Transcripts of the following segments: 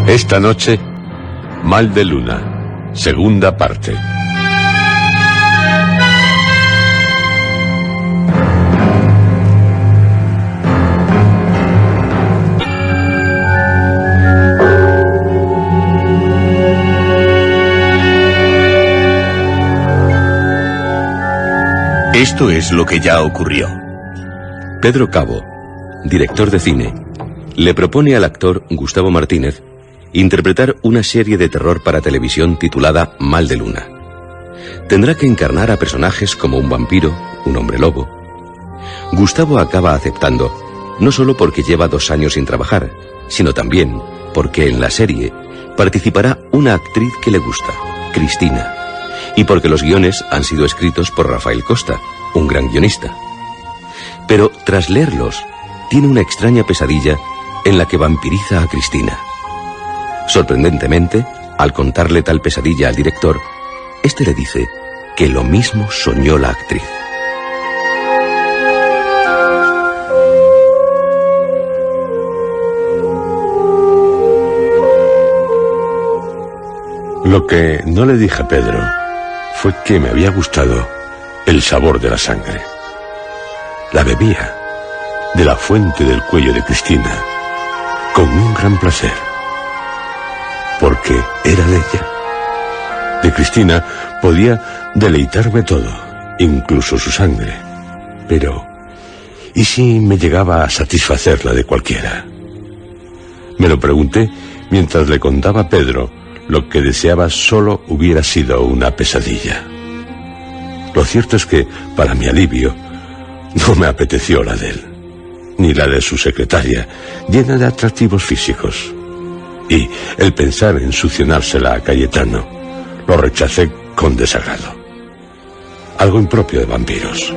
Esta noche, Mal de Luna, segunda parte. Esto es lo que ya ocurrió. Pedro Cabo, director de cine, le propone al actor Gustavo Martínez interpretar una serie de terror para televisión titulada Mal de Luna. Tendrá que encarnar a personajes como un vampiro, un hombre lobo. Gustavo acaba aceptando, no solo porque lleva 2 años sin trabajar, sino también porque en la serie participará una actriz que le gusta, Cristina, y porque los guiones han sido escritos por Rafael Costa, un gran guionista. Pero tras leerlos, tiene una extraña pesadilla en la que vampiriza a Cristina. Sorprendentemente, al contarle tal pesadilla al director, este le dice que lo mismo soñó la actriz. Lo que no le dije a Pedro fue que me había gustado el sabor de la sangre. La bebía de la fuente del cuello de Cristina con un gran placer, porque era de ella. De Cristina podía deleitarme todo, incluso su sangre. Pero, ¿y si me llegaba a satisfacer la de cualquiera? Me lo pregunté mientras le contaba a Pedro lo que deseaba solo hubiera sido una pesadilla. Lo cierto es que, para mi alivio, no me apeteció la de él, ni la de su secretaria, llena de atractivos físicos. Y el pensar en succionársela a Cayetano lo rechacé con desagrado. Algo impropio de vampiros.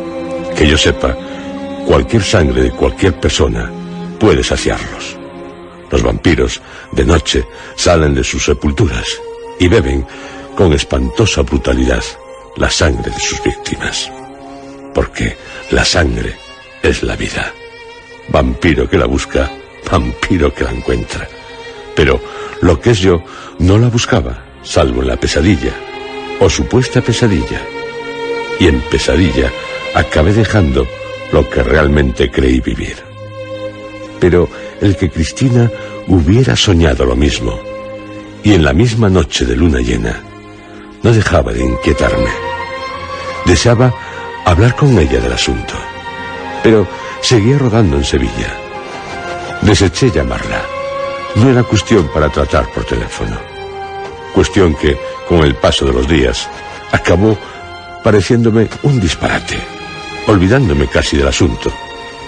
Que yo sepa, cualquier sangre de cualquier persona puede saciarlos. Los vampiros, de noche, salen de sus sepulturas y beben con espantosa brutalidad la sangre de sus víctimas. Porque la sangre es la vida. Vampiro que la busca, vampiro que la encuentra. Pero lo que es yo no la buscaba, salvo en la pesadilla, o supuesta pesadilla. Y en pesadilla acabé dejando lo que realmente creí vivir. Pero el que Cristina hubiera soñado lo mismo, y en la misma noche de luna llena, no dejaba de inquietarme. Deseaba hablar con ella del asunto, pero seguía rodando en Sevilla. Deseché llamarla. No era cuestión para tratar por teléfono. Cuestión que, con el paso de los días, acabó pareciéndome un disparate, olvidándome casi del asunto,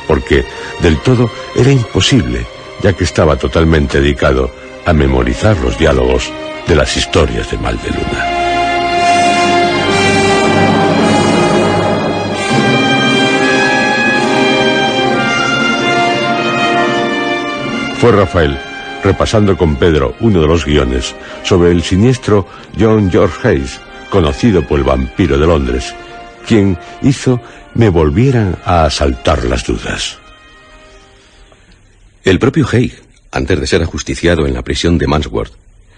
porque del todo era imposible, ya que estaba totalmente dedicado a memorizar los diálogos de las historias de Mal de Luna. Fue Rafael, repasando con Pedro uno de los guiones sobre el siniestro John George Hayes, conocido por el vampiro de Londres, quien hizo me volvieran a asaltar las dudas. El propio Haig, antes de ser ajusticiado en la prisión de Mansworth,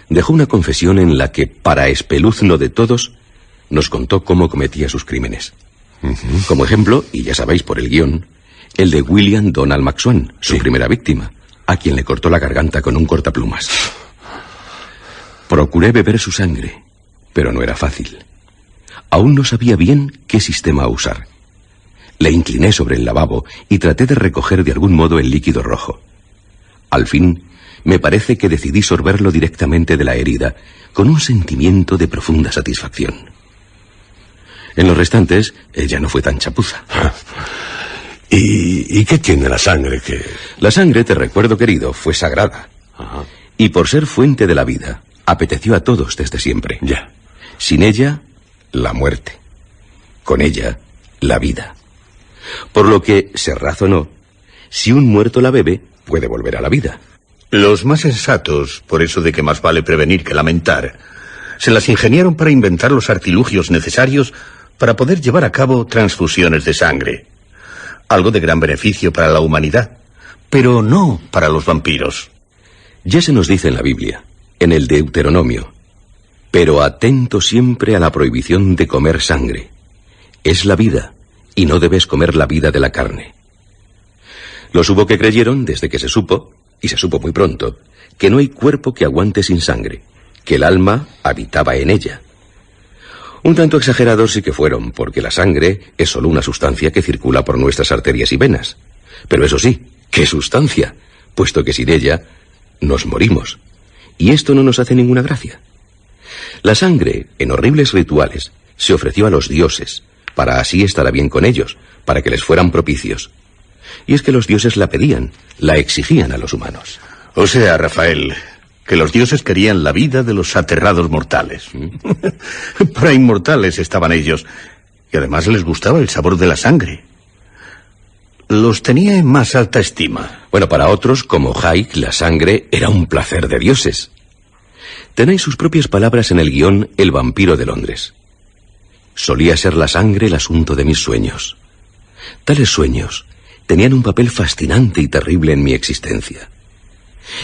dejó una confesión en la que, para espeluzno de todos, nos contó cómo cometía sus crímenes. Como ejemplo, y ya sabéis por el guión, el de William Donald McSwan, su primera víctima, a quien le cortó la garganta con un cortaplumas. Procuré beber su sangre, pero no era fácil. Aún no sabía bien qué sistema usar. Le incliné sobre el lavabo y traté de recoger de algún modo el líquido rojo. Al fin, me parece que decidí sorberlo directamente de la herida, con un sentimiento de profunda satisfacción. En los restantes, ella no fue tan chapuza. ¿Y qué tiene la sangre que...? La sangre, te recuerdo, querido, fue sagrada. Y por ser fuente de la vida, apeteció a todos desde siempre. Ya. Sin ella, la muerte. Con ella, la vida. Por lo que se razonó, si un muerto la bebe, puede volver a la vida. Los más sensatos, por eso de que más vale prevenir que lamentar, se las ingeniaron para inventar los artilugios necesarios para poder llevar a cabo transfusiones de sangre. Algo de gran beneficio para la humanidad, pero no para los vampiros. Ya se nos dice en la Biblia en el Deuteronomio: pero atento siempre a la prohibición de comer sangre. Es la vida, y no debes comer la vida de la carne. Los hubo que creyeron desde que se supo, y se supo muy pronto, que no hay cuerpo que aguante sin sangre, que el alma habitaba en ella. Un tanto exagerados sí que fueron, porque la sangre es solo una sustancia que circula por nuestras arterias y venas. Pero eso sí, ¿qué sustancia? Puesto que sin ella nos morimos. Y esto no nos hace ninguna gracia. La sangre, en horribles rituales, se ofreció a los dioses, para así estar a bien con ellos, para que les fueran propicios. Y es que los dioses la pedían, la exigían a los humanos. O sea, Rafael, que los dioses querían la vida de los aterrados mortales. Para inmortales estaban ellos, y además les gustaba el sabor de la sangre. Los tenía en más alta estima. Bueno, para otros, como Hayek, la sangre era un placer de dioses. Tenéis sus propias palabras en el guión El vampiro de Londres. Solía ser la sangre el asunto de mis sueños. Tales sueños tenían un papel fascinante y terrible en mi existencia.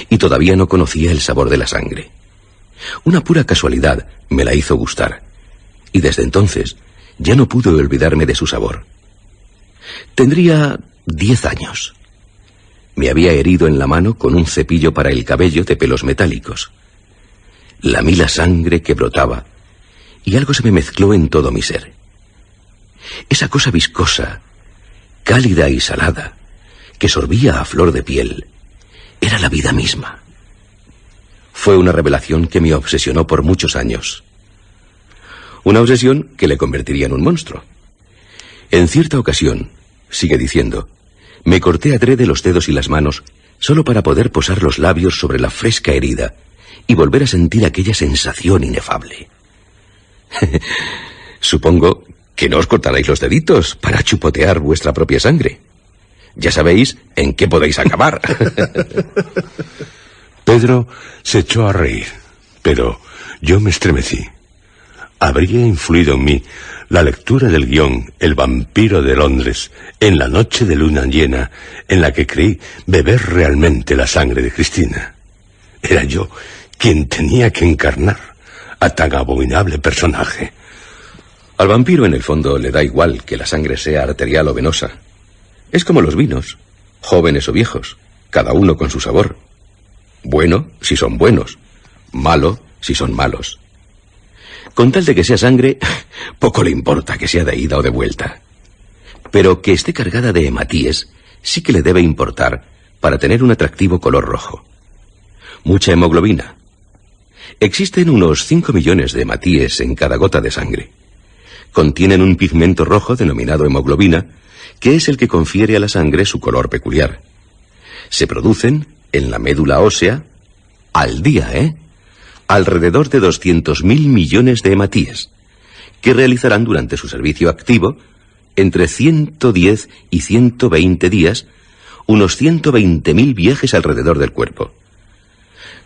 Y todavía no conocía el sabor de la sangre. Una pura casualidad me la hizo gustar, y desde entonces ya no pude olvidarme de su sabor. Tendría 10 años. Me había herido en la mano con un cepillo para el cabello de pelos metálicos. Lamí la sangre que brotaba, y algo se me mezcló en todo mi ser. Esa cosa viscosa, cálida y salada, que sorbía a flor de piel, era la vida misma. Fue una revelación que me obsesionó por muchos años. Una obsesión que le convertiría en un monstruo. En cierta ocasión, sigue diciendo, me corté adrede los dedos y las manos solo para poder posar los labios sobre la fresca herida y volver a sentir aquella sensación inefable. Supongo que no os cortaréis los deditos para chupotear vuestra propia sangre. Ya sabéis en qué podéis acabar. Pedro se echó a reír, pero yo me estremecí. Habría influido en mí la lectura del guión El vampiro de Londres en la noche de luna llena en la que creí beber realmente la sangre de Cristina. Era yo quien tenía que encarnar a tan abominable personaje. Al vampiro, en el fondo, le da igual que la sangre sea arterial o venosa. Es como los vinos, jóvenes o viejos, cada uno con su sabor. Bueno, si son buenos. Malo, si son malos. Con tal de que sea sangre, poco le importa que sea de ida o de vuelta. Pero que esté cargada de hematíes, sí que le debe importar para tener un atractivo color rojo. Mucha hemoglobina. Existen unos 5 millones de hematíes en cada gota de sangre. Contienen un pigmento rojo denominado hemoglobina, que es el que confiere a la sangre su color peculiar. Se producen en la médula ósea al día, alrededor de 200.000 millones de hematíes, que realizarán durante su servicio activo, entre 110 y 120 días, unos 120.000 viajes alrededor del cuerpo.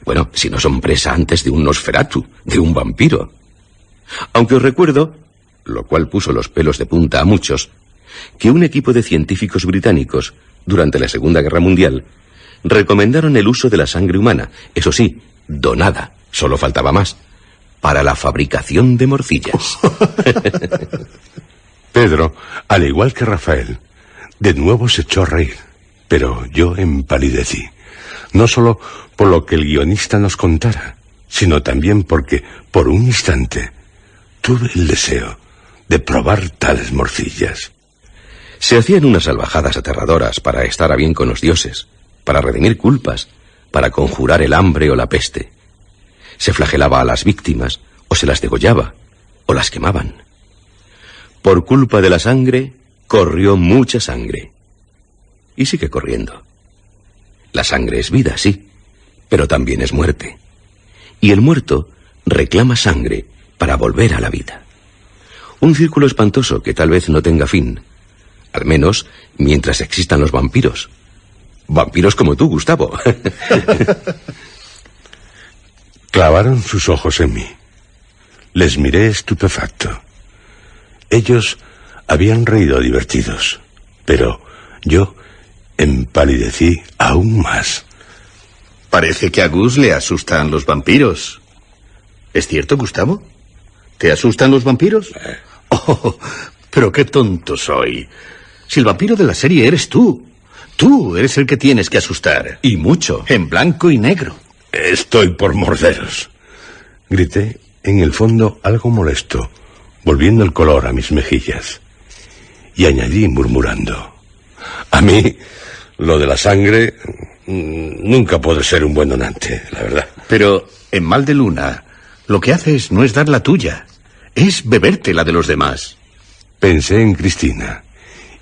Bueno, si no son presa antes de un Nosferatu, de un vampiro. Aunque os recuerdo, lo cual puso los pelos de punta a muchos, que un equipo de científicos británicos, durante la Segunda Guerra Mundial, recomendaron el uso de la sangre humana, eso sí, donada, solo faltaba más, para la fabricación de morcillas. Pedro, al igual que Rafael, de nuevo se echó a reír, pero yo empalidecí. No solo por lo que el guionista nos contara, sino también porque, por un instante, tuve el deseo de probar tales morcillas. Se hacían unas salvajadas aterradoras para estar a bien con los dioses, para redimir culpas, para conjurar el hambre o la peste. Se flagelaba a las víctimas, o se las degollaba, o las quemaban. Por culpa de la sangre, corrió mucha sangre. Y sigue corriendo. La sangre es vida, sí, pero también es muerte. Y el muerto reclama sangre para volver a la vida. Un círculo espantoso que tal vez no tenga fin, al menos mientras existan los vampiros. Vampiros como tú, Gustavo. Clavaron sus ojos en mí. Les miré estupefacto. Ellos habían reído divertidos, pero yo empalidecí aún más. Parece que a Gus le asustan los vampiros. ¿Es cierto, Gustavo? ¿Te asustan los vampiros? Oh, pero qué tonto soy. Si el vampiro de la serie eres tú. Tú eres el que tienes que asustar. Y mucho. En blanco y negro. Estoy por morderos. Grité, en el fondo algo molesto, volviendo el color a mis mejillas. Y añadí murmurando: a mí, lo de la sangre, nunca podré ser un buen donante, la verdad. Pero en Mal de Luna, lo que haces no es dar la tuya, es beberte la de los demás. Pensé en Cristina,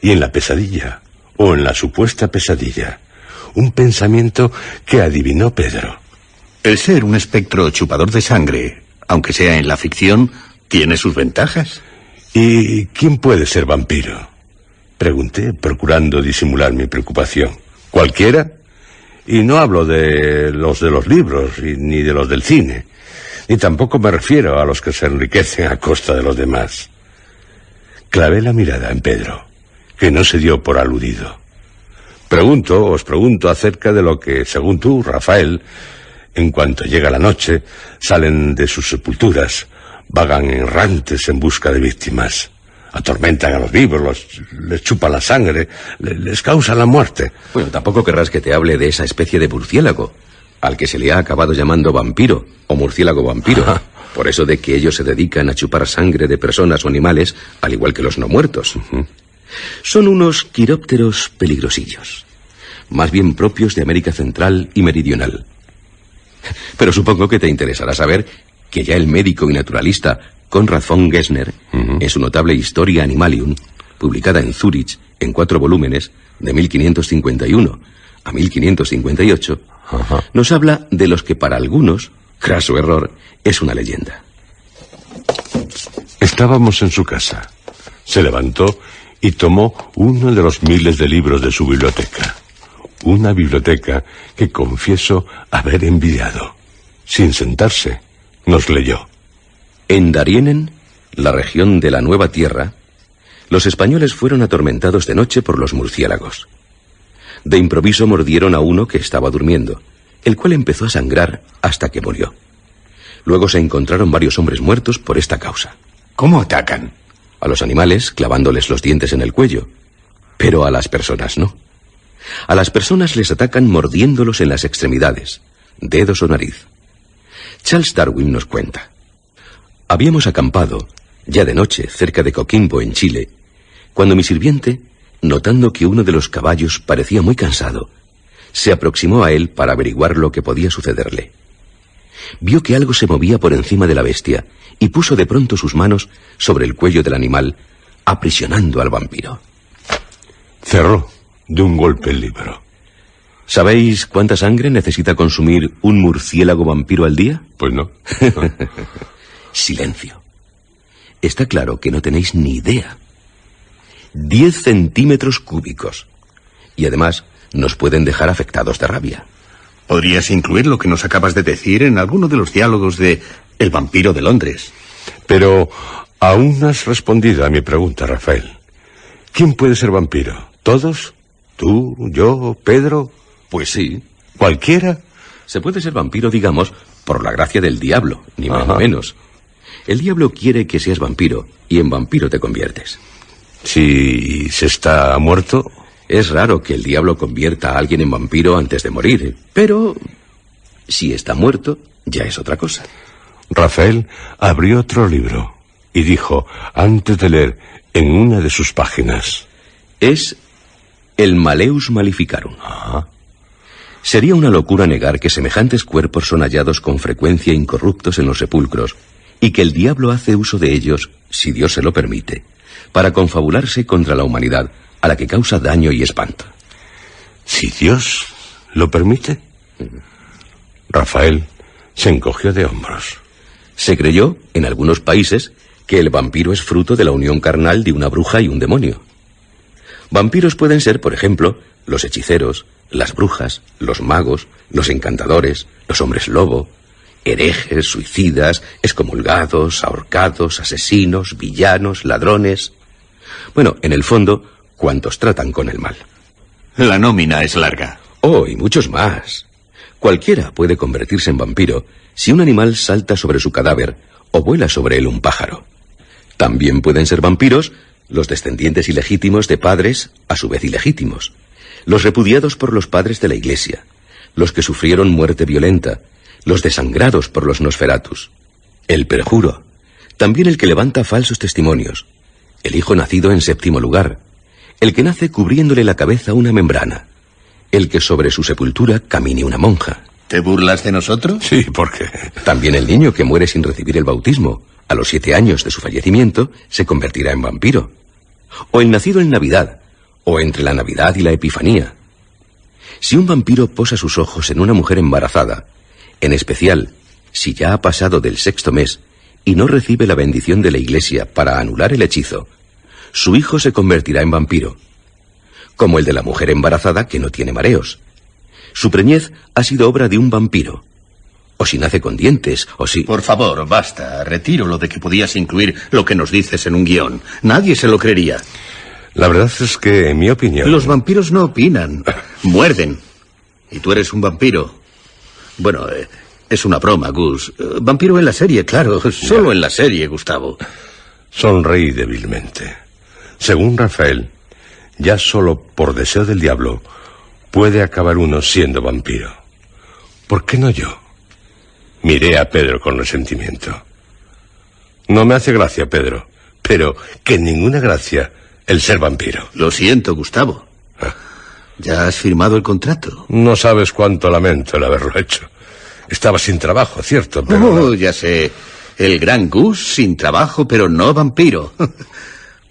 y en la pesadilla, o en la supuesta pesadilla. Un pensamiento que adivinó Pedro. El ser un espectro chupador de sangre, aunque sea en la ficción, tiene sus ventajas. ¿Y quién puede ser vampiro? Pregunté, procurando disimular mi preocupación. ¿Cualquiera? Y no hablo de los libros, ni de los del cine. Ni tampoco me refiero a los que se enriquecen a costa de los demás. Clavé la mirada en Pedro, que no se dio por aludido. Os pregunto acerca de lo que, según tú, Rafael, en cuanto llega la noche, salen de sus sepulturas, vagan errantes en busca de víctimas, atormentan a los vivos, les chupan la sangre, les causan la muerte. Bueno, tampoco querrás que te hable de esa especie de murciélago, al que se le ha acabado llamando vampiro, o murciélago vampiro. Ajá. Por eso de que ellos se dedican a chupar sangre de personas o animales, al igual que los no muertos. Son unos quirópteros peligrosillos, más bien propios de América Central y Meridional. Pero supongo que te interesará saber que ya el médico y naturalista Konrad von Gessner, en su notable Historia Animalium, publicada en Zúrich en 4 volúmenes, de 1551 a 1558, nos habla de los que para algunos, craso error, es una leyenda. Estábamos en su casa. Se levantó y tomó uno de los miles de libros de su biblioteca. Una biblioteca que confieso haber envidiado. Sin sentarse, nos leyó. En Darienen, la región de la Nueva Tierra, los españoles fueron atormentados de noche por los murciélagos. De improviso mordieron a uno que estaba durmiendo, el cual empezó a sangrar hasta que murió. Luego se encontraron varios hombres muertos por esta causa. ¿Cómo atacan? A los animales clavándoles los dientes en el cuello, pero a las personas no. A las personas les atacan mordiéndolos en las extremidades, dedos o nariz. Charles Darwin nos cuenta: habíamos acampado, ya de noche, cerca de Coquimbo, en Chile, cuando mi sirviente, notando que uno de los caballos parecía muy cansado, se aproximó a él para averiguar lo que podía sucederle. Vio que algo se movía por encima de la bestia y puso de pronto sus manos sobre el cuello del animal, aprisionando al vampiro. Cerró de un golpe el libro. ¿Sabéis cuánta sangre necesita consumir un murciélago vampiro al día? Pues no. Silencio. Está claro que no tenéis ni idea. 10 centímetros cúbicos. Y además nos pueden dejar afectados de rabia. ¿Podrías incluir lo que nos acabas de decir en alguno de los diálogos de El vampiro de Londres? Pero aún no has respondido a mi pregunta, Rafael. ¿Quién puede ser vampiro? ¿Todos? ¿Tú? ¿Yo? ¿Pedro? Pues sí. ¿Cualquiera? Se puede ser vampiro, digamos, por la gracia del diablo, ni más ni menos. El diablo quiere que seas vampiro, y en vampiro te conviertes. Si se está muerto... Es raro que el diablo convierta a alguien en vampiro antes de morir, pero si está muerto, ya es otra cosa. Rafael abrió otro libro y dijo, antes de leer en una de sus páginas: es el Malleus Maleficarum. Sería una locura negar que semejantes cuerpos son hallados con frecuencia incorruptos en los sepulcros y que el diablo hace uso de ellos, si Dios se lo permite, para confabularse contra la humanidad, a la que causa daño y espanto. ¿Si Dios lo permite? Rafael se encogió de hombros. Se creyó, en algunos países, que el vampiro es fruto de la unión carnal de una bruja y un demonio. Vampiros pueden ser, por ejemplo, los hechiceros, las brujas, los magos, los encantadores, los hombres lobo, herejes, suicidas, excomulgados, ahorcados, asesinos, villanos, ladrones. Bueno, en el fondo, cuantos tratan con el mal. La nómina es larga. Oh, y muchos más. Cualquiera puede convertirse en vampiro si un animal salta sobre su cadáver o vuela sobre él un pájaro. También pueden ser vampiros los descendientes ilegítimos de padres, a su vez ilegítimos, los repudiados por los padres de la Iglesia, los que sufrieron muerte violenta, los desangrados por los Nosferatus, el perjuro, también el que levanta falsos testimonios, el hijo nacido en séptimo lugar, el que nace cubriéndole la cabeza una membrana, el que sobre su sepultura camine una monja. ¿Te burlas de nosotros? Sí, ¿por qué? También el niño que muere sin recibir el bautismo, a los 7 años de su fallecimiento, se convertirá en vampiro. O el nacido en Navidad, o entre la Navidad y la Epifanía. Si un vampiro posa sus ojos en una mujer embarazada, en especial si ya ha pasado del 6º mes y no recibe la bendición de la Iglesia para anular el hechizo, su hijo se convertirá en vampiro, como el de la mujer embarazada que no tiene mareos. Su preñez ha sido obra de un vampiro. O si nace con dientes, o si... Por favor, basta. Retiro lo de que podías incluir lo que nos dices en un guión. Nadie se lo creería. La verdad es que, en mi opinión... Los vampiros no opinan. Muerden. Y tú eres un vampiro. Bueno, es una broma, Gus. Vampiro en la serie, claro. Solo en la serie, Gustavo. Sonreí débilmente. Según Rafael, ya solo por deseo del diablo puede acabar uno siendo vampiro. ¿Por qué no yo? Miré a Pedro con resentimiento. No me hace gracia, Pedro, pero que ninguna gracia el ser vampiro. Lo siento, Gustavo. ¿Ya has firmado el contrato? No sabes cuánto lamento el haberlo hecho. Estaba sin trabajo, cierto, pero... Oh, ya sé. El gran Gus sin trabajo, pero no vampiro.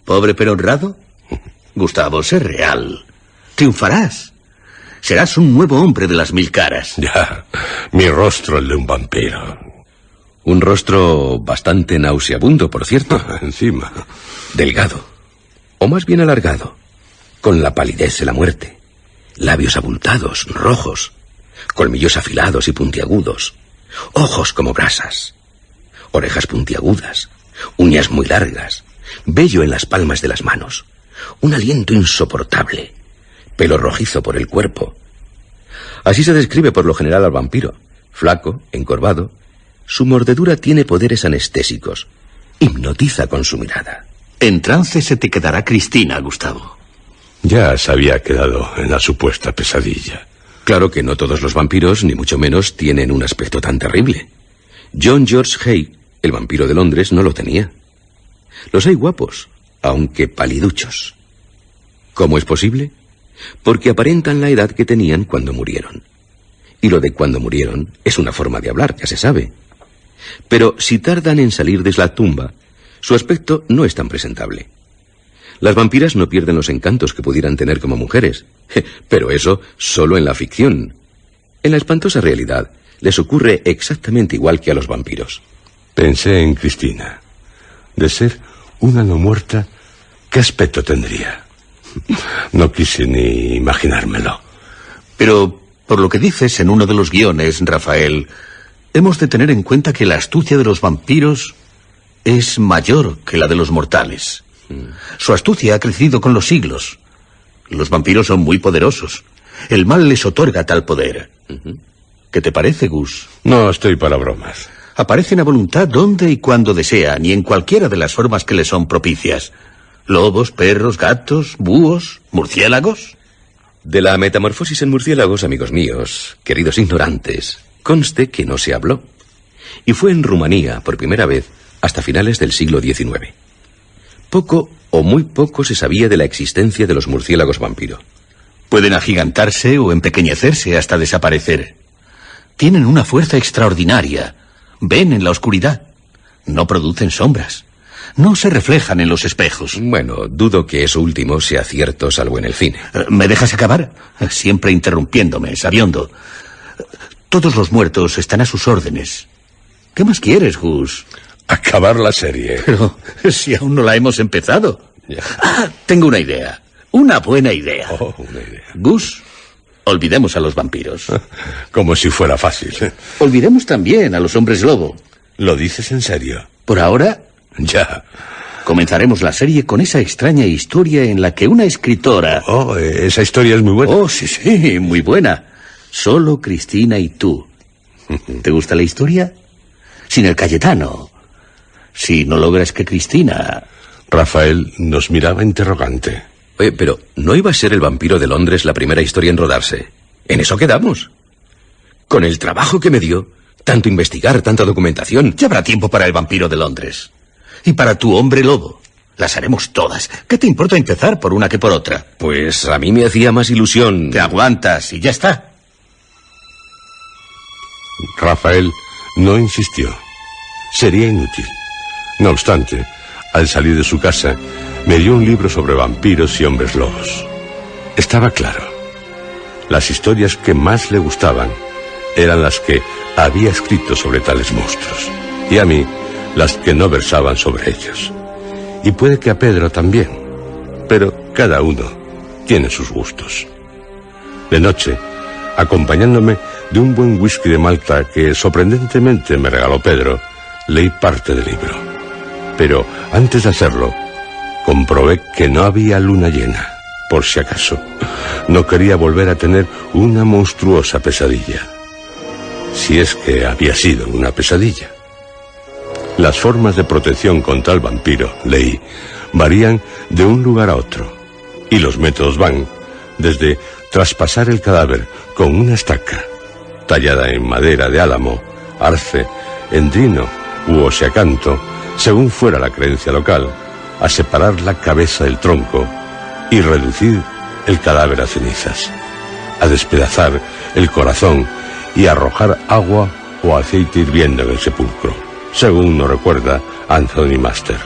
Pobre pero honrado. Gustavo, sé real. Triunfarás. Serás un nuevo hombre de las 1000 caras. Ya, mi rostro el de un vampiro. Un rostro bastante nauseabundo, por cierto. Encima. Delgado, o más bien alargado, con la palidez de la muerte. Labios abultados, rojos, colmillos afilados y puntiagudos, ojos como brasas, orejas puntiagudas, uñas muy largas, vello en las palmas de las manos, un aliento insoportable, pelo rojizo por el cuerpo. Así se describe por lo general al vampiro, flaco, encorvado. Su mordedura tiene poderes anestésicos, hipnotiza con su mirada. En trance se te quedará Cristina, Gustavo. Ya se había quedado en la supuesta pesadilla. Claro que no todos los vampiros, ni mucho menos, tienen un aspecto tan terrible. John George Hay, el vampiro de Londres, no lo tenía. Los hay guapos, aunque paliduchos. ¿Cómo es posible? Porque aparentan la edad que tenían cuando murieron. Y lo de cuando murieron es una forma de hablar, ya se sabe. Pero si tardan en salir de la tumba, su aspecto no es tan presentable. Las vampiras no pierden los encantos que pudieran tener como mujeres, pero eso solo en la ficción. En la espantosa realidad les ocurre exactamente igual que a los vampiros. Pensé en Cristina. De ser una no muerta, ¿qué aspecto tendría? No quise ni imaginármelo. Pero, por lo que dices en uno de los guiones, Rafael, hemos de tener en cuenta que la astucia de los vampiros es mayor que la de los mortales. Su astucia ha crecido con los siglos. Los vampiros son muy poderosos. El mal les otorga tal poder. ¿Qué te parece, Gus? No estoy para bromas. Aparecen a voluntad donde y cuando desean y en cualquiera de las formas que les son propicias. Lobos, perros, gatos, búhos, murciélagos. De la metamorfosis en murciélagos, amigos míos, queridos ignorantes, conste que no se habló. Y fue en Rumanía, por primera vez, hasta finales del siglo XIX. Poco o muy poco se sabía de la existencia de los murciélagos vampiro. Pueden agigantarse o empequeñecerse hasta desaparecer. Tienen una fuerza extraordinaria. Ven en la oscuridad. No producen sombras. No se reflejan en los espejos. Bueno, dudo que eso último sea cierto, salvo en el cine. ¿Me dejas acabar? Siempre interrumpiéndome, sabiondo. Todos los muertos están a sus órdenes. ¿Qué más quieres, Gus? Acabar la serie. Pero si aún no la hemos empezado. Ya. Tengo una idea. Una buena idea. Oh, una idea. Gus, olvidemos a los vampiros. Como si fuera fácil. Olvidemos también a los hombres lobo. ¿Lo dices en serio? Por ahora, Ya. comenzaremos la serie con esa extraña historia en la que una escritora... Oh, esa historia es muy buena. Oh, sí, muy buena. Solo Cristina y tú. ¿Te gusta la historia? Sin el Cayetano. Si no logras que Cristina... Rafael nos miraba interrogante. Oye, pero ¿no iba a ser El vampiro de Londres la primera historia en rodarse? En eso quedamos. Con el trabajo que me dio, tanto investigar, tanta documentación. Ya habrá tiempo para El vampiro de Londres. Y para Tu hombre lobo. Las haremos todas. ¿Qué te importa empezar por una que por otra? Pues a mí me hacía más ilusión. Te aguantas y ya está. Rafael no insistió. Sería inútil. No obstante, al salir de su casa, me dio un libro sobre vampiros y hombres lobos. Estaba claro. Las historias que más le gustaban eran las que había escrito sobre tales monstruos. Y a mí, las que no versaban sobre ellos. Y puede que a Pedro también. Pero cada uno tiene sus gustos. De noche, acompañándome de un buen whisky de Malta que sorprendentemente me regaló Pedro, leí parte del libro. Pero antes de hacerlo, comprobé que no había luna llena, por si acaso. No quería volver a tener una monstruosa pesadilla. Si es que había sido una pesadilla. Las formas de protección contra el vampiro, leí, varían de un lugar a otro. Y los métodos van desde traspasar el cadáver con una estaca, tallada en madera de álamo, arce, endrino u oseacanto, según fuera la creencia local, a separar la cabeza del tronco y reducir el cadáver a cenizas, a despedazar el corazón y arrojar agua o aceite hirviendo en el sepulcro, según nos recuerda Anthony Master.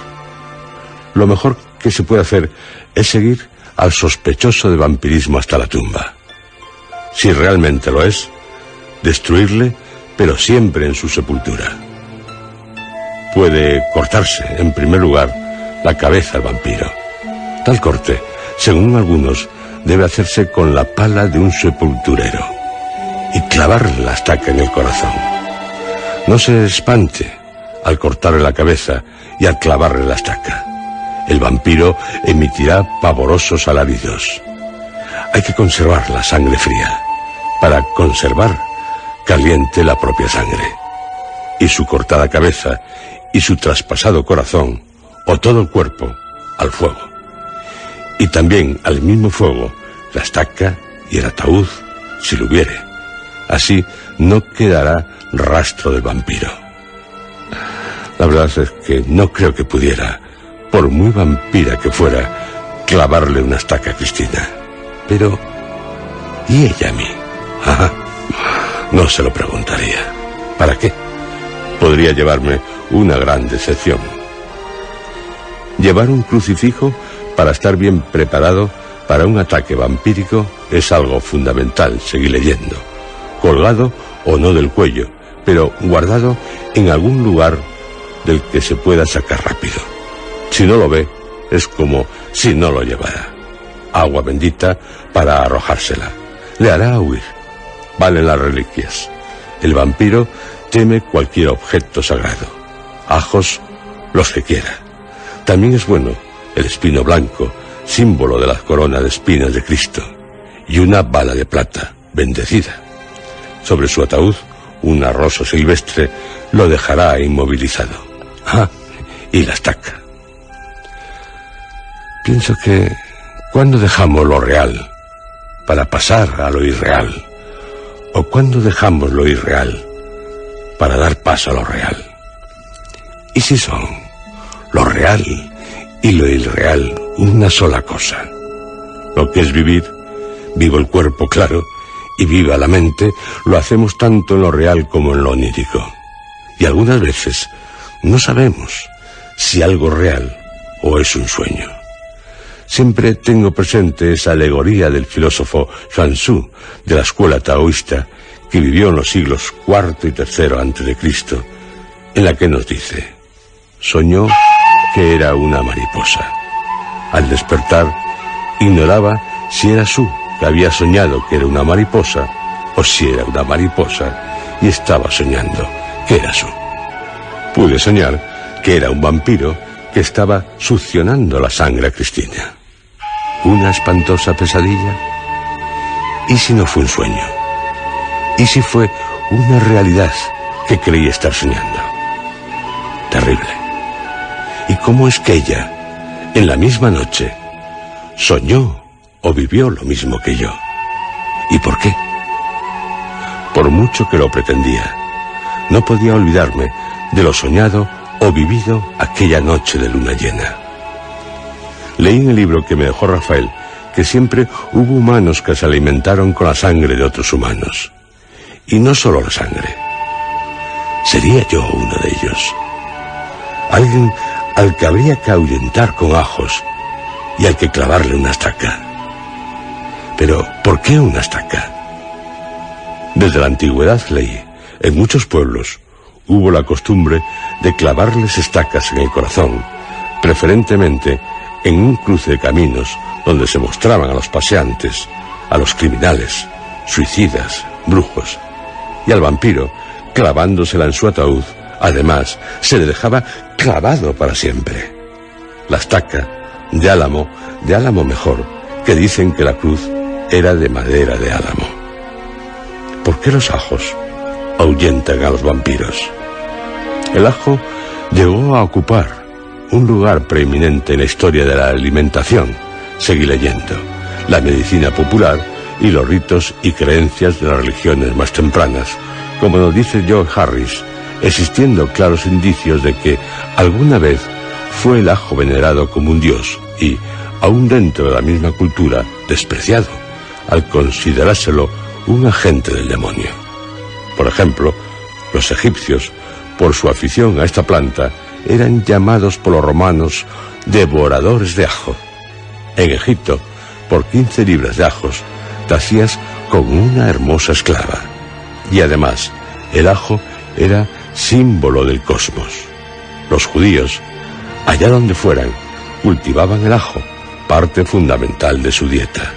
Lo mejor que se puede hacer es seguir al sospechoso de vampirismo hasta la tumba. Si realmente lo es, destruirle, pero siempre en su sepultura. Puede cortarse, en primer lugar, la cabeza al vampiro. Tal corte, según algunos, debe hacerse con la pala de un sepulturero y clavarle la estaca en el corazón. No se espante al cortarle la cabeza y al clavarle la estaca. El vampiro emitirá pavorosos alaridos. Hay que conservar la sangre fría para conservar caliente la propia sangre. Y su cortada cabeza y su traspasado corazón, o todo el cuerpo, al fuego. Y también al mismo fuego la estaca y el ataúd, si lo hubiere. Así no quedará rastro del vampiro. La verdad es que no creo que pudiera, por muy vampira que fuera, clavarle una estaca a Cristina. Pero, ¿y ella a mí? Ajá. No se lo preguntaría. ¿Para qué? Podría llevarme una gran decepción. Llevar un crucifijo para estar bien preparado para un ataque vampírico es algo fundamental, seguí leyendo. Colgado o no del cuello, pero guardado en algún lugar del que se pueda sacar rápido. Si no lo ve, es como si no lo llevara. Agua bendita para arrojársela. Le hará huir. Valen las reliquias. El vampiro teme cualquier objeto sagrado. Ajos, los que quiera. También es bueno el espino blanco, símbolo de la corona de espinas de Cristo, y una bala de plata, bendecida. Sobre su ataúd, una rosa silvestre lo dejará inmovilizado. Ah, y la estaca. Pienso que ¿cuándo dejamos lo real para pasar a lo irreal? ¿O cuándo dejamos lo irreal para dar paso a lo real? ¿Y si son lo real y lo irreal una sola cosa? Lo que es vivir, vivo el cuerpo, claro, y viva la mente, lo hacemos tanto en lo real como en lo onírico. Y algunas veces no sabemos si algo es real o es un sueño. Siempre tengo presente esa alegoría del filósofo Xuan Tzu, de la escuela taoísta, que vivió en los siglos IV y III a.C., en la que nos dice: soñó que era una mariposa. Al despertar, ignoraba si era Su que había soñado que era una mariposa, o si era una mariposa y estaba soñando que era Su. Pude soñar que era un vampiro que estaba succionando la sangre a Cristina. ¿Una espantosa pesadilla? ¿Y si no fue un sueño? ¿Y si fue una realidad que creía estar soñando? Terrible. ¿Y cómo es que ella, en la misma noche, soñó o vivió lo mismo que yo? ¿Y por qué? Por mucho que lo pretendía, no podía olvidarme de lo soñado o vivido aquella noche de luna llena. Leí en el libro que me dejó Rafael que siempre hubo humanos que se alimentaron con la sangre de otros humanos. Y no solo la sangre. Sería yo uno de ellos. Alguien al que habría que ahuyentar con ajos y al que clavarle una estaca. Pero, ¿por qué una estaca? Desde la antigüedad leí, en muchos pueblos hubo la costumbre de clavarles estacas en el corazón, preferentemente en un cruce de caminos donde se mostraban a los paseantes, a los criminales, suicidas, brujos, y al vampiro, clavándosela en su ataúd, además, se le dejaba clavado para siempre. La estaca, de álamo mejor, que dicen que la cruz era de madera de álamo. ¿Por qué los ajos ahuyentan a los vampiros? El ajo llegó a ocupar un lugar preeminente en la historia de la alimentación, seguí leyendo, la medicina popular y los ritos y creencias de las religiones más tempranas, como nos dice George Harris, existiendo claros indicios de que alguna vez fue el ajo venerado como un dios y, aún dentro de la misma cultura, despreciado, al considerárselo un agente del demonio. Por ejemplo, los egipcios, por su afición a esta planta, eran llamados por los romanos devoradores de ajo. En Egipto, por 15 libras de ajos, te hacías con una hermosa esclava. Y además, el ajo era símbolo del cosmos. Los judíos, allá donde fueran, cultivaban el ajo, parte fundamental de su dieta.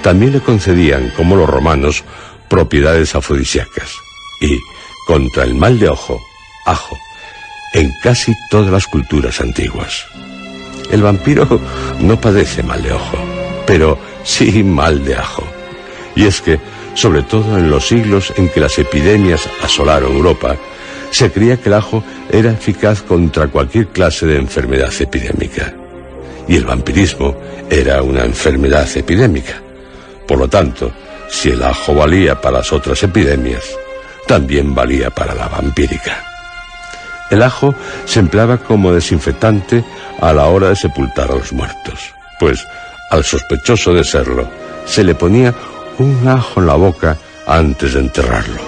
También le concedían, como los romanos, propiedades afrodisíacas. Y, contra el mal de ojo, ajo, en casi todas las culturas antiguas. El vampiro no padece mal de ojo, pero sí mal de ajo. Y es que, sobre todo en los siglos en que las epidemias asolaron Europa, se creía que el ajo era eficaz contra cualquier clase de enfermedad epidémica. Y el vampirismo era una enfermedad epidémica. Por lo tanto, si el ajo valía para las otras epidemias, también valía para la vampírica. El ajo se empleaba como desinfectante a la hora de sepultar a los muertos, pues al sospechoso de serlo, se le ponía un ajo en la boca antes de enterrarlo.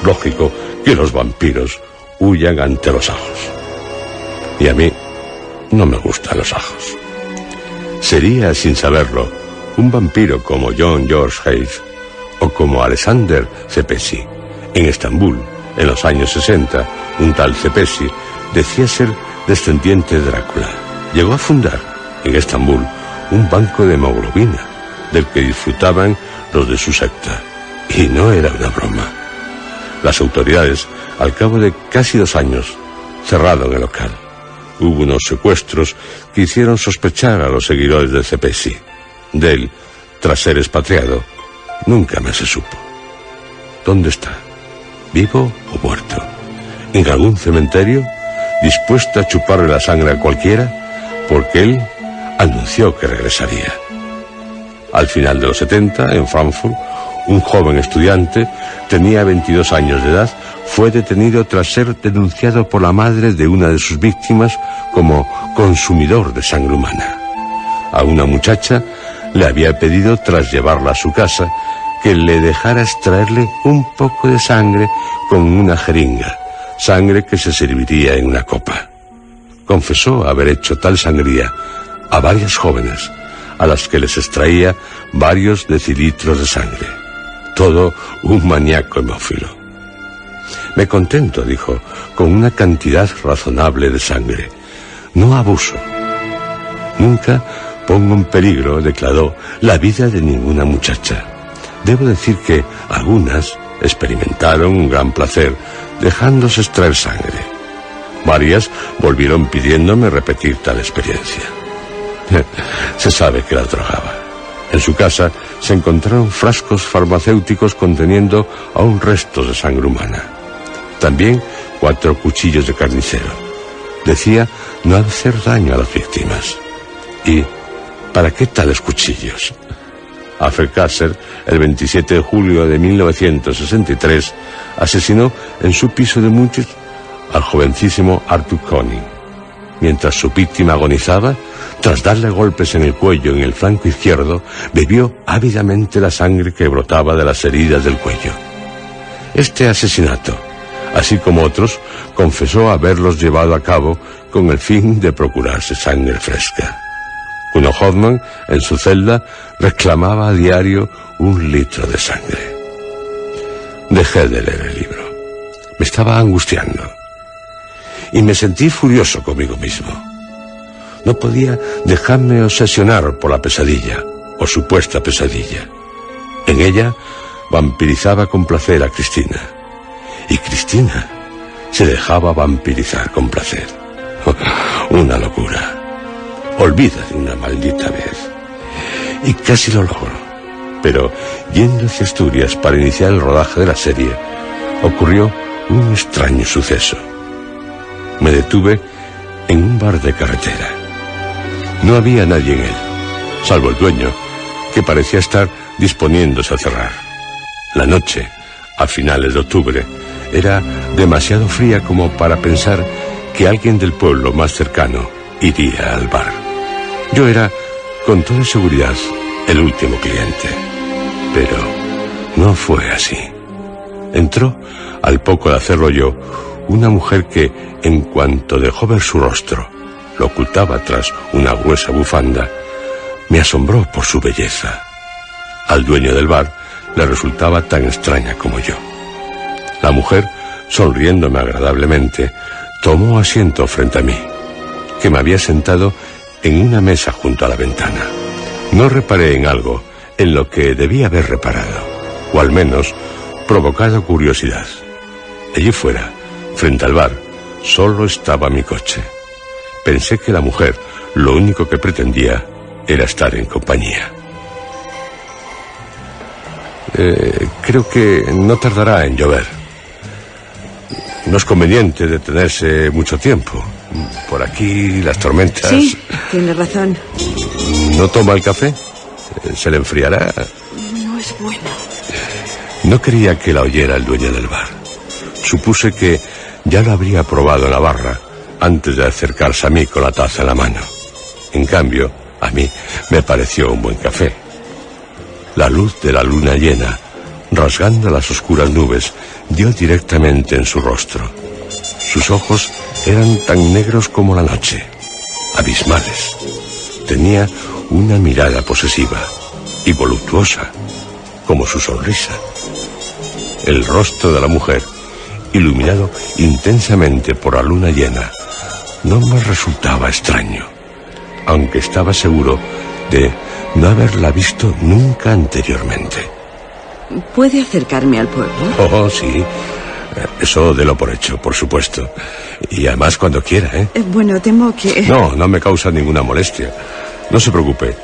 Lógico que los vampiros huyan ante los ajos. Y a mí no me gustan los ajos. Sería, sin saberlo, un vampiro como John George Hayes o como Alexander Cepesi. En Estambul, en los años 60, un tal Cepesi decía ser descendiente de Drácula. Llegó a fundar en Estambul un banco de hemoglobina, del que disfrutaban los de su secta. Y no era una broma. Las autoridades, al cabo de casi 2 años, cerraron el local. Hubo unos secuestros que hicieron sospechar a los seguidores de Cepesi. De él, tras ser expatriado, nunca más se supo. ¿Dónde está? ¿Vivo o muerto? ¿En algún cementerio? ¿Dispuesto a chuparle la sangre a cualquiera? Porque él anunció que regresaría. Al final de los 70, en Frankfurt, un joven estudiante, tenía 22 años de edad, fue detenido tras ser denunciado por la madre de una de sus víctimas como consumidor de sangre humana. A una muchacha le había pedido, tras llevarla a su casa, que le dejara extraerle un poco de sangre con una jeringa, sangre que se serviría en una copa. Confesó haber hecho tal sangría a varias jóvenes, a las que les extraía varios decilitros de sangre. Todo un maníaco hemófilo. Me contento, dijo, con una cantidad razonable de sangre. No abuso. Nunca pongo en peligro, declaró, la vida de ninguna muchacha. Debo decir que algunas experimentaron un gran placer dejándose extraer sangre. Varias volvieron pidiéndome repetir tal experiencia. Se sabe que las drogaba. En su casa se encontraron frascos farmacéuticos conteniendo aún restos de sangre humana. También 4 cuchillos de carnicero. Decía no hacer daño a las víctimas. ¿Y para qué tales cuchillos? Alfred-Kasser, el 27 de julio de 1963, asesinó en su piso de Múnich al jovencísimo Arthur Konig. Mientras su víctima agonizaba, tras darle golpes en el cuello y en el flanco izquierdo, bebió ávidamente la sangre que brotaba de las heridas del cuello. Este asesinato, así como otros, confesó haberlos llevado a cabo con el fin de procurarse sangre fresca. Kuno Hoffmann, en su celda, reclamaba a diario 1 litro de sangre. Dejé de leer el libro. Me estaba angustiando. Y me sentí furioso conmigo mismo. No podía dejarme obsesionar por la pesadilla, o supuesta pesadilla. En ella vampirizaba con placer a Cristina. Y Cristina se dejaba vampirizar con placer. Una locura. Olvida de una maldita vez. Y casi lo logro. Pero, yendo hacia Asturias para iniciar el rodaje de la serie, ocurrió un extraño suceso. Me detuve en un bar de carretera. No había nadie en él, salvo el dueño, que parecía estar disponiéndose a cerrar. La noche, a finales de octubre, era demasiado fría como para pensar que alguien del pueblo más cercano iría al bar. Yo era, con toda seguridad, el último cliente. Pero no fue así. Entró, al poco de hacerlo yo, una mujer que, en cuanto dejó ver su rostro, lo ocultaba tras una gruesa bufanda, me asombró por su belleza. Al dueño del bar le resultaba tan extraña como yo. La mujer, sonriéndome agradablemente, tomó asiento frente a mí, que me había sentado en una mesa junto a la ventana. No reparé en algo en lo que debía haber reparado, o al menos provocado curiosidad. Allí fuera, frente al bar, solo estaba mi coche. Pensé que la mujer lo único que pretendía era estar en compañía. Creo que no tardará en llover. No es conveniente detenerse mucho tiempo. Por aquí las tormentas... Sí, tiene razón. ¿No toma el café? ¿Se le enfriará? No es bueno. No quería que la oyera el dueño del bar. Supuse que ya lo habría probado en la barra antes de acercarse a mí con la taza en la mano. En cambio, a mí me pareció un buen café. La luz de la luna llena, rasgando las oscuras nubes, dio directamente en su rostro. Sus ojos eran tan negros como la noche, abismales. Tenía una mirada posesiva y voluptuosa, como su sonrisa. El rostro de la mujer, iluminado intensamente por la luna llena, no me resultaba extraño, aunque estaba seguro de no haberla visto nunca anteriormente. ¿Puede acercarme al pueblo? Oh, sí. Eso délo por hecho, por supuesto. Y además cuando quiera, ¿eh? Bueno, temo que... No me causa ninguna molestia. No se preocupe.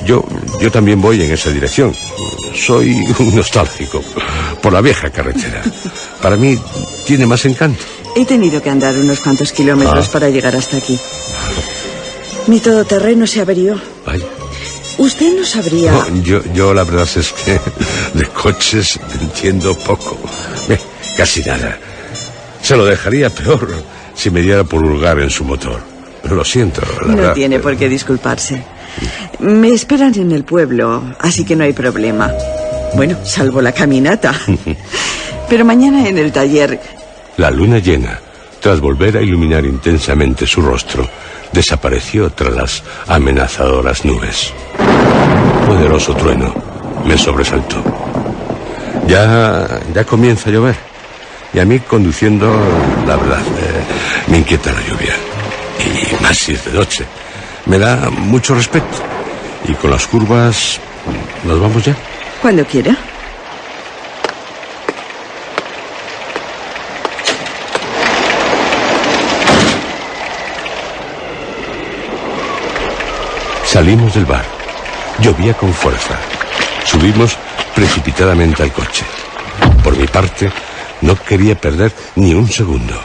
Yo también voy en esa dirección. Soy un nostálgico por la vieja carretera. Para mí tiene más encanto. He tenido que andar unos cuantos kilómetros para llegar hasta aquí. Mi todoterreno se averió. Vaya. Usted no sabría... No, yo la verdad es que de coches entiendo poco. Casi nada. Se lo dejaría peor si me diera por hurgar en su motor. Lo siento, la verdad. No tiene por qué disculparse. Me esperan en el pueblo, así que no hay problema. Bueno, salvo la caminata. Pero mañana en el taller... La luna llena, tras volver a iluminar intensamente su rostro, desapareció tras las amenazadoras nubes. Un poderoso trueno me sobresaltó. Ya comienza a llover. Y a mí conduciendo, la verdad, me inquieta la lluvia. Y más si es de noche. Me da mucho respeto. Y con las curvas, ¿nos vamos ya? Cuando quiera. Salimos del bar. Llovía con fuerza. Subimos precipitadamente al coche. Por mi parte, no quería perder ni un segundo.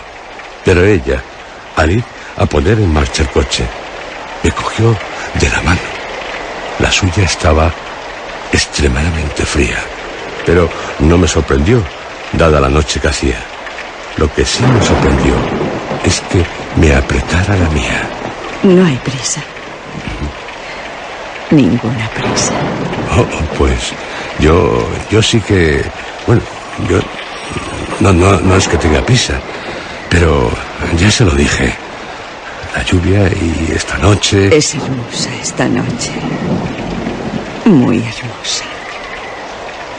Pero ella, al ir a poner en marcha el coche, me cogió de la mano. La suya estaba extremadamente fría, pero no me sorprendió, dada la noche que hacía. Lo que sí me sorprendió es que me apretara la mía. No hay prisa. Ninguna prisa. Pues yo sí que... Bueno, yo... No es que tenga prisa, pero ya se lo dije. La lluvia y esta noche... Es hermosa esta noche. Muy hermosa.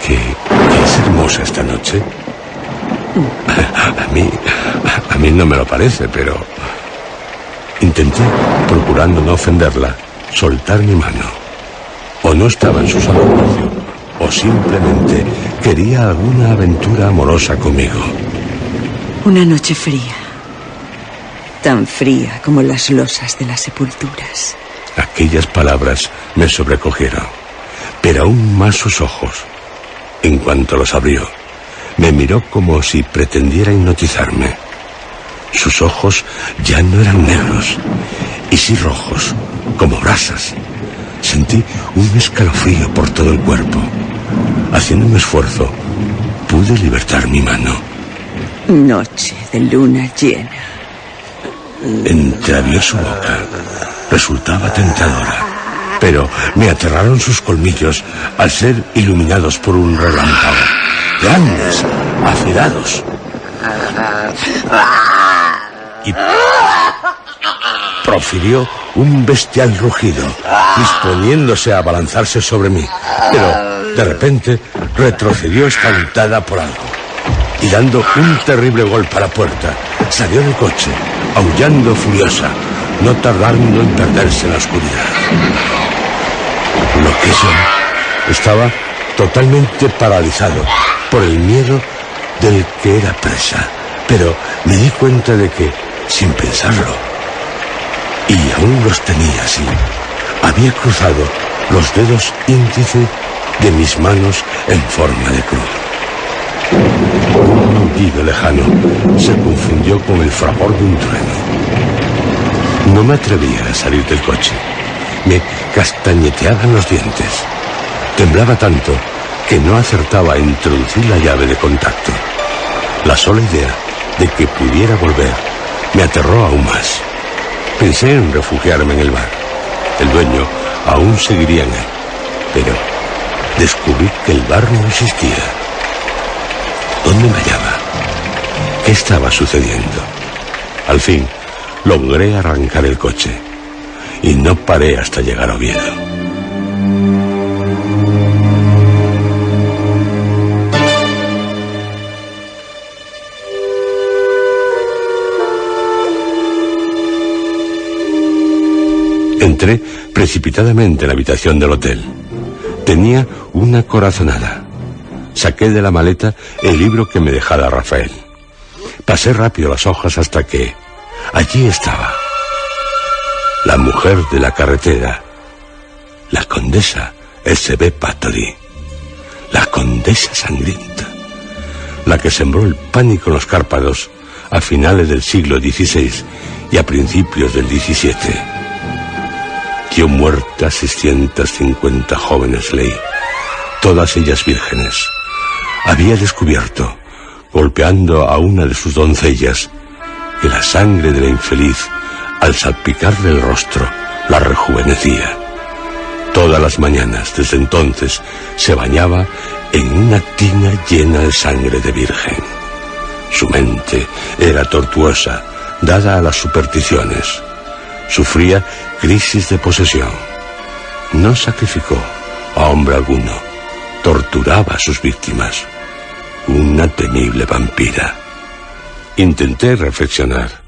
¿Qué es hermosa esta noche? A mí no me lo parece, pero... Intenté, procurando no ofenderla, soltar mi mano. O no estaba en su sano juicio, o simplemente quería alguna aventura amorosa conmigo. Una noche fría. Tan fría como las losas de las sepulturas. Aquellas palabras me sobrecogieron, pero aún más sus ojos. En cuanto los abrió, me miró como si pretendiera hipnotizarme. Sus ojos ya no eran negros, y sí rojos, como brasas. Sentí un escalofrío por todo el cuerpo. Haciendo un esfuerzo, pude libertar mi mano. Noche de luna llena. Entreabrió su boca. Resultaba tentadora, pero me aterraron sus colmillos al ser iluminados por un relámpago. Grandes, afilados. Y profirió un bestial rugido, disponiéndose a abalanzarse sobre mí. Pero de repente retrocedió espantada por algo. Y dando un terrible golpe a la puerta, salió del coche, aullando furiosa, no tardando en perderse en la oscuridad. Lo que yo estaba totalmente paralizado por el miedo del que era presa, pero me di cuenta de que, sin pensarlo, y aún los tenía así, había cruzado los dedos índice de mis manos en forma de cruz. Un aullido lejano se confundió con el fragor de un trueno. No me atrevía a salir del coche. Me castañeteaban los dientes. Temblaba tanto que no acertaba a introducir la llave de contacto. La sola idea de que pudiera volver me aterró aún más. Pensé en refugiarme en el bar. El dueño aún seguiría en él, pero descubrí que el bar no existía. ¿Dónde me hallaba? ¿Qué estaba sucediendo? Al fin, logré arrancar el coche y no paré hasta llegar a Oviedo. Entré precipitadamente en la habitación del hotel. Tenía una corazonada. Saqué de la maleta el libro que me dejara Rafael. Pasé rápido las hojas hasta que allí estaba. La mujer de la carretera. La condesa S.B. Bathory. La condesa sangrienta. La que sembró el pánico en los Cárpatos a finales del siglo XVI y a principios del XVII. Dio muerte a 650 jóvenes ley, todas ellas vírgenes. Había descubierto, golpeando a una de sus doncellas, que la sangre de la infeliz, al salpicarle el rostro, la rejuvenecía. Todas las mañanas, desde entonces, se bañaba en una tina llena de sangre de virgen. Su mente era tortuosa, dada a las supersticiones. Sufría crisis de posesión. No sacrificó a hombre alguno. Torturaba a sus víctimas. Una temible vampira. Intenté reflexionar.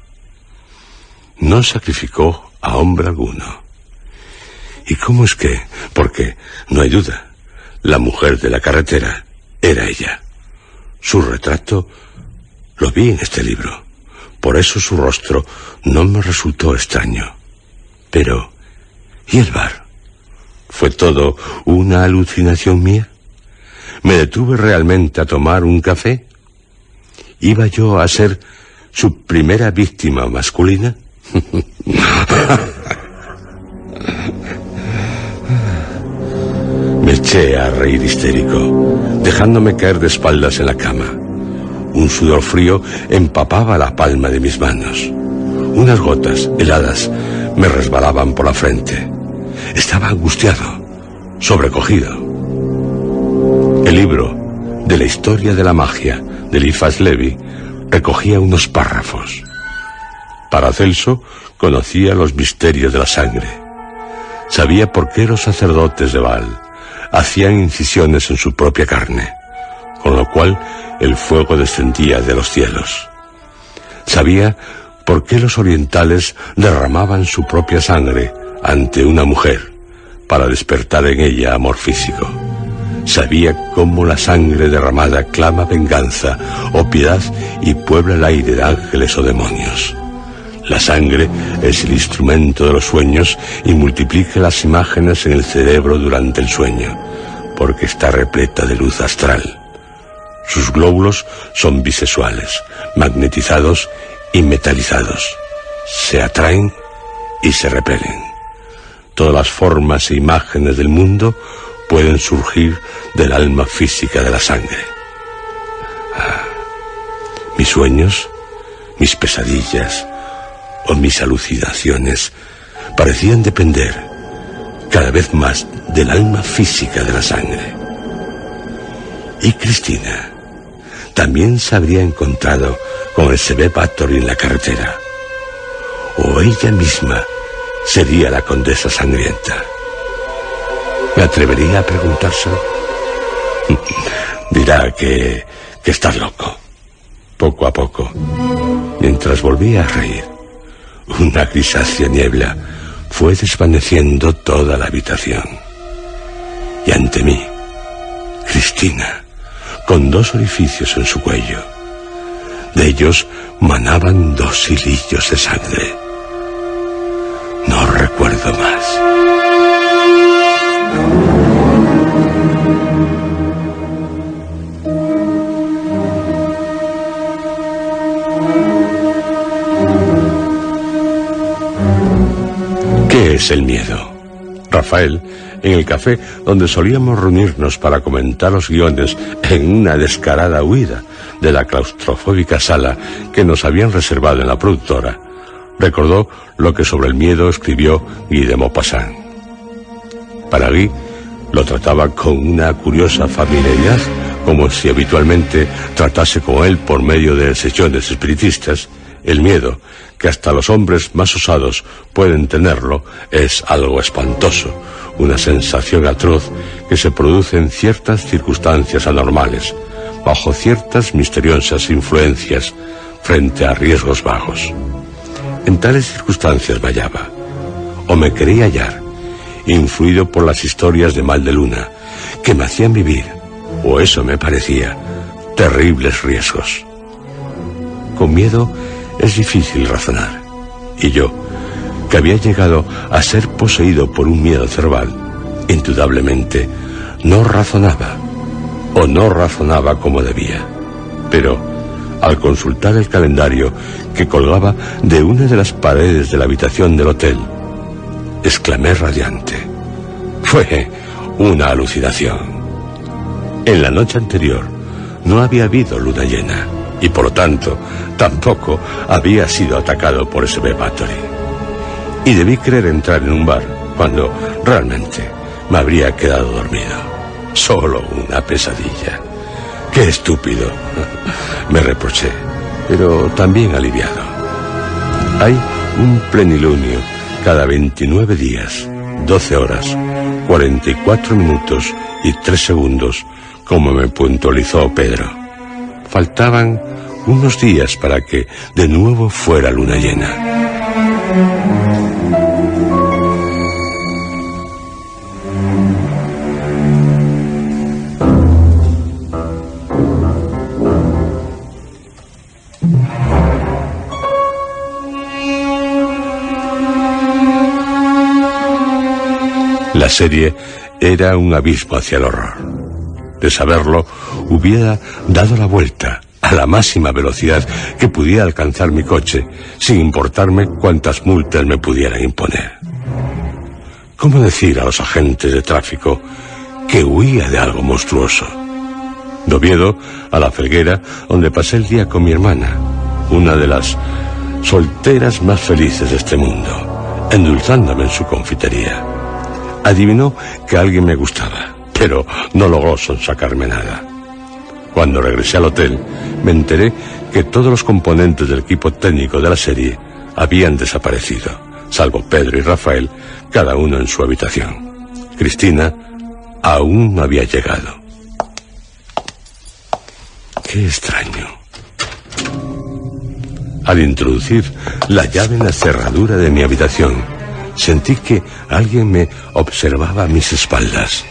No sacrificó a hombre alguno. ¿Y cómo es que? Porque, no hay duda, la mujer de la carretera era ella. Su retrato lo vi en este libro. Por eso su rostro no me resultó extraño. Pero, ¿y el bar? ¿Fue todo una alucinación mía? ¿Me detuve realmente a tomar un café? ¿Iba yo a ser su primera víctima masculina? Me eché a reír histérico, dejándome caer de espaldas en la cama. Un sudor frío empapaba la palma de mis manos. Unas gotas heladas me resbalaban por la frente. Estaba angustiado, sobrecogido. El libro de la historia de la magia de Eliphas Levi recogía unos párrafos. Paracelso conocía los misterios de la sangre. Sabía por qué los sacerdotes de Baal hacían incisiones en su propia carne, con lo cual el fuego descendía de los cielos. Sabía por qué los orientales derramaban su propia sangre ante una mujer para despertar en ella amor físico. Sabía cómo la sangre derramada clama venganza o piedad y puebla el aire de ángeles o demonios. La sangre es el instrumento de los sueños y multiplica las imágenes en el cerebro durante el sueño, porque está repleta de luz astral. Sus glóbulos son bisexuales, magnetizados y metalizados. Se atraen y se repelen. Todas las formas e imágenes del mundo pueden surgir del alma física de la sangre. Mis sueños, mis pesadillas o mis alucinaciones parecían depender cada vez más del alma física de la sangre. Y Cristina también se habría encontrado con el C.B. Bathory en la carretera. O ella misma sería la condesa sangrienta. ¿Me atrevería a preguntárselo? Dirá que estás loco. Poco a poco, mientras volvía a reír, una grisácea niebla fue desvaneciendo toda la habitación. Y ante mí, Cristina, con 2 orificios en su cuello. De ellos manaban 2 hilillos de sangre. No recuerdo más. ¿Qué es el miedo? Rafael, en el café donde solíamos reunirnos para comentar los guiones en una descarada huida de la claustrofóbica sala que nos habían reservado en la productora, recordó lo que sobre el miedo escribió Guy de Maupassant. Para Guy, lo trataba con una curiosa familiaridad, como si habitualmente tratase con él por medio de sesiones espiritistas. El miedo, que hasta los hombres más osados pueden tenerlo, es algo espantoso, una sensación atroz que se produce en ciertas circunstancias anormales, bajo ciertas misteriosas influencias, frente a riesgos vagos. En tales circunstancias me hallaba, o me quería hallar, influido por las historias de Mal de Luna, que me hacían vivir, o eso me parecía, terribles riesgos. Con miedo es difícil razonar, y yo, que había llegado a ser poseído por un miedo cerval, indudablemente no razonaba, o no razonaba como debía. Pero, al consultar el calendario que colgaba de una de las paredes de la habitación del hotel, exclamé radiante: fue una alucinación. En la noche anterior no había habido luna llena, y por lo tanto tampoco había sido atacado por S.B. Bathory. Y debí querer entrar en un bar cuando realmente me habría quedado dormido. Solo una pesadilla. ¡Qué estúpido!, me reproché, pero también aliviado. Hay un plenilunio cada 29 días, 12 horas, 44 minutos y 3 segundos, como me puntualizó Pedro. Faltaban unos días para que de nuevo fuera luna llena. La serie era un abismo hacia el horror. De saberlo, hubiera dado la vuelta a la máxima velocidad que pudiera alcanzar mi coche, sin importarme cuántas multas me pudieran imponer. ¿Cómo decir a los agentes de tráfico que huía de algo monstruoso? De Oviedo a La Felguera, donde pasé el día con mi hermana, una de las solteras más felices de este mundo, endulzándome en su confitería. Adivinó que alguien me gustaba, pero no logró sonsacarme nada. Cuando regresé al hotel, me enteré que todos los componentes del equipo técnico de la serie habían desaparecido, salvo Pedro y Rafael, cada uno en su habitación. Cristina aún no había llegado. Qué extraño. Al introducir la llave en la cerradura de mi habitación, sentí que alguien me observaba a mis espaldas.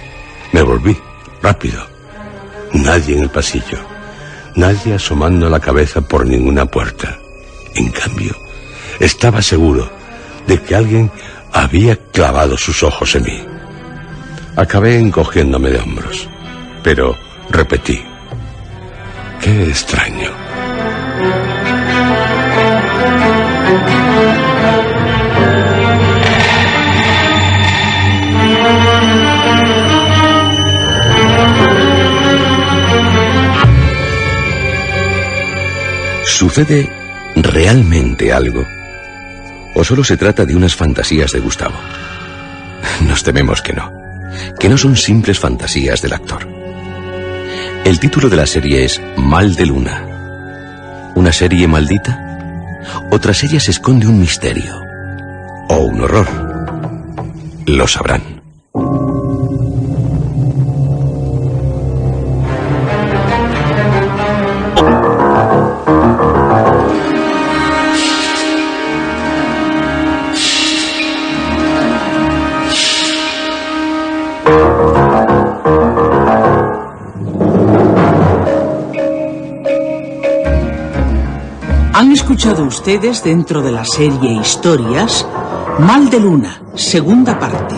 Me volví, rápido. Nadie en el pasillo, nadie asomando la cabeza por ninguna puerta. En cambio, estaba seguro de que alguien había clavado sus ojos en mí. Acabé encogiéndome de hombros, pero repetí: qué extraño. ¿Sucede realmente algo? ¿O solo se trata de unas fantasías de Gustavo? Nos tememos que no son simples fantasías del actor. El título de la serie es Mal de Luna. ¿Una serie maldita? ¿O tras ella se esconde un misterio? ¿O un horror? Lo sabrán. Han escuchado ustedes, dentro de la serie Historias, Mal de Luna, segunda parte.